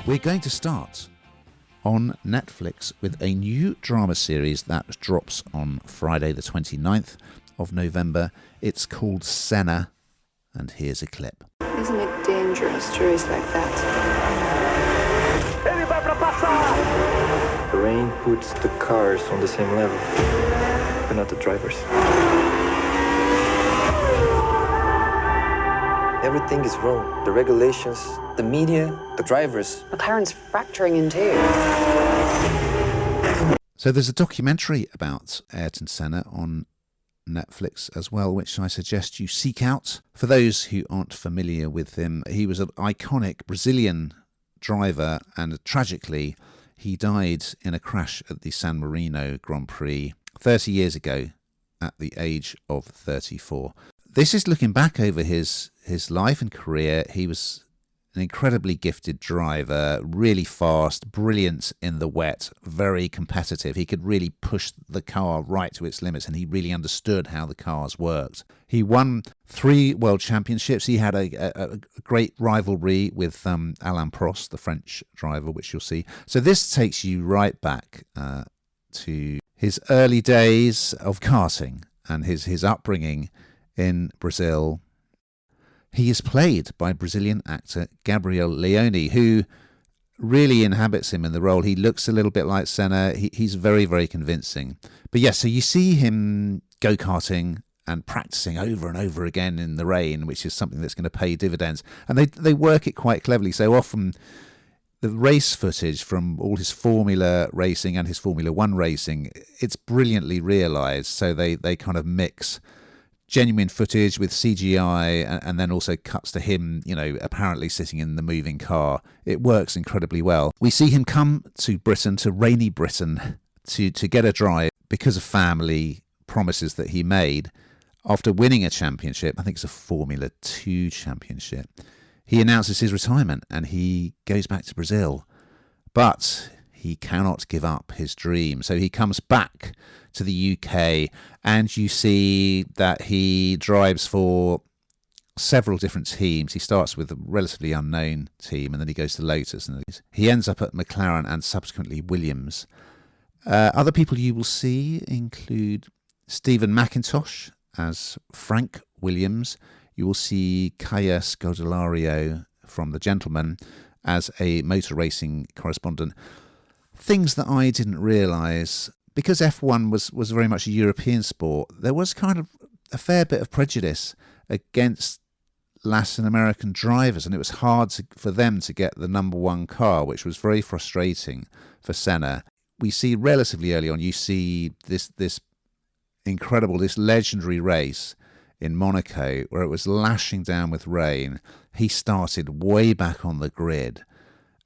We're going to start on Netflix with a new drama series that drops on Friday the 29th of November. It's called Senna, and here's a clip. Isn't it dangerous to race like that? The rain puts the cars on the same level, but not the drivers. Everything is wrong. The regulations, the media, the drivers. McLaren's fracturing in two. So there's a documentary about Ayrton Senna on Netflix as well, which I suggest you seek out. For those who aren't familiar with him, he was an iconic Brazilian driver, and tragically he died in a crash at the San Marino Grand Prix 30 years ago at the age of 34. This is looking back over his life and career. He was an incredibly gifted driver, really fast, brilliant in the wet, very competitive. He could really push the car right to its limits, and he really understood how the cars worked. He won 3 world championships. He had a great rivalry with Alain Prost, the French driver, which you'll see. So this takes you right back to his early days of karting and his upbringing in Brazil. He is played by Brazilian actor Gabriel Leone, who really inhabits him in the role. He looks a little bit like Senna. He's very, very convincing. But yes, so you see him go-karting and practicing over and over again in the rain, which is something that's going to pay dividends. And they work it quite cleverly. So often the race footage from all his Formula racing and his Formula One racing, it's brilliantly realised. So they kind of mix genuine footage with CGI, and then also cuts to him, apparently sitting in the moving car. It works incredibly well. We see him come to Britain, to rainy Britain, to get a drive because of family promises that he made after winning a championship. I think it's a Formula 2 championship. He announces his retirement and he goes back to Brazil. But he cannot give up his dream. So he comes back to the UK, and you see that he drives for several different teams. He starts with a relatively unknown team, and then he goes to Lotus, and he ends up at McLaren and subsequently Williams. Other people you will see include Stephen McIntosh as Frank Williams. You will see Kaya Scodelario from The Gentleman as a motor racing correspondent. Things that I didn't realise, because F1 was very much a European sport, there was kind of a fair bit of prejudice against Latin American drivers, and it was hard for them to get the number one car, which was very frustrating for Senna. We see relatively early on, you see this incredible, this legendary race in Monaco where it was lashing down with rain. He started way back on the grid,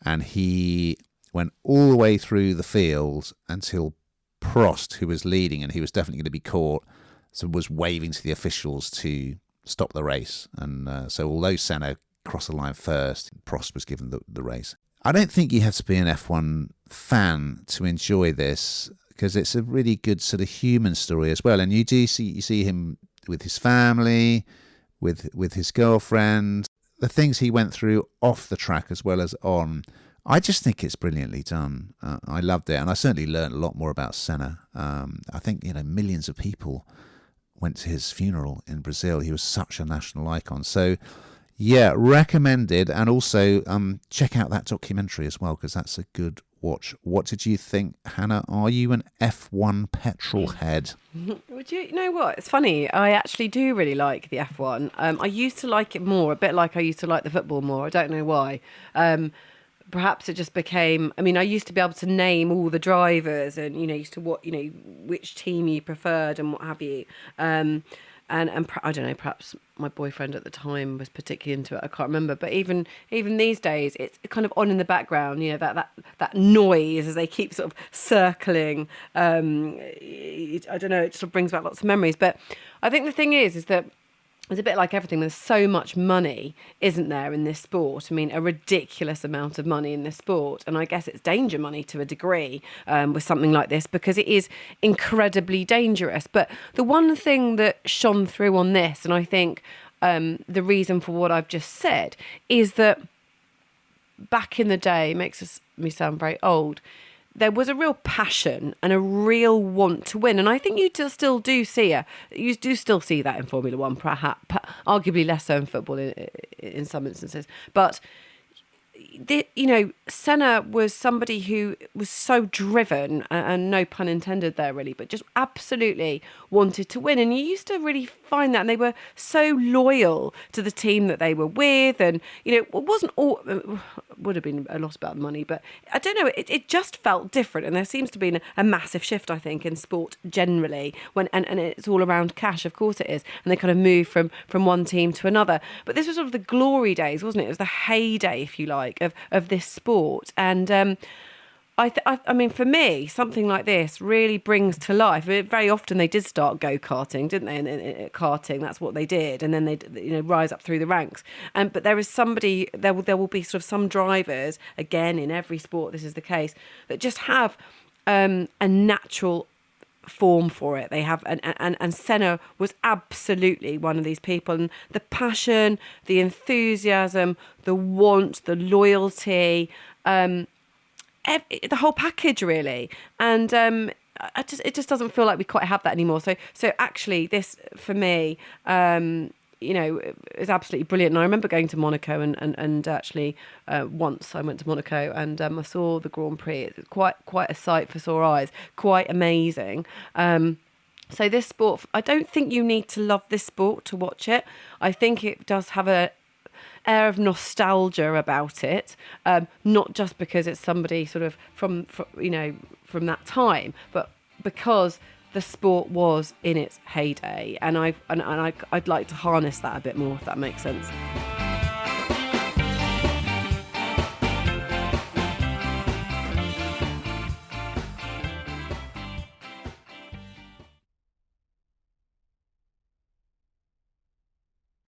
and he went all the way through the field until Prost, who was leading and he was definitely going to be caught, so was waving to the officials to stop the race. And so although Senna crossed the line first, Prost was given the race. I don't think you have to be an F1 fan to enjoy this, because it's a really good sort of human story as well. And you see him with his family, with his girlfriend, the things he went through off the track as well as on. I just think it's brilliantly done. I loved it, and I certainly learned a lot more about Senna. I think millions of people went to his funeral in Brazil. He was such a national icon. So, yeah, recommended, and also check out that documentary as well, because that's a good watch. What did you think, Hannah? Are you an F1 petrol head? Would you know what? It's funny. I actually do really like the F1. I used to like it more, a bit like I used to like the football more. I don't know why. Perhaps it just became, I used to be able to name all the drivers and, used to which team you preferred and what have you. And I don't know, perhaps my boyfriend at the time was particularly into it. I can't remember. But even these days, it's kind of on in the background, that noise as they keep sort of circling. I don't know, it sort of brings back lots of memories. But I think the thing is that it's a bit like everything. There's so much money, isn't there, in this sport? A ridiculous amount of money in this sport. And I guess it's danger money to a degree with something like this, because it is incredibly dangerous. But the one thing that shone through on this, and I think the reason for what I've just said, is that back in the day, me sound very old, there was a real passion and a real want to win. And I think still do see that in Formula One, perhaps, arguably less so in football in some instances. But Senna was somebody who was so driven, and no pun intended there really, but just absolutely wanted to win. And you used to really find that, and they were so loyal to the team that they were with. And, it wasn't all, would have been a lot about the money, but I don't know, it just felt different. And there seems to be a massive shift, I think, in sport generally, and it's all around cash, of course it is. And they kind of move from one team to another. But this was sort of the glory days, wasn't it? It was the heyday, if you like, of this sport. And I mean, for me, something like this really brings to life. Very often they did start go-karting, didn't they? And karting, that's what they did. And then they rise up through the ranks. But there is somebody, there will be sort of some drivers, again, in every sport this is the case, that just have a natural form for it. They have, and Senna was absolutely one of these people. And the passion, the enthusiasm, the want, the loyalty, the whole package really. And it just doesn't feel like we quite have that anymore. So actually, this for me, is absolutely brilliant. And I remember going to Monaco and actually once I went to Monaco and I saw the Grand Prix. It's quite a sight for sore eyes, quite amazing. So this sport, I don't think you need to love this sport to watch it. I think it does have a air of nostalgia about it, not just because it's somebody sort of from that time, but because the sport was in its heyday, and I'd like to harness that a bit more, if that makes sense.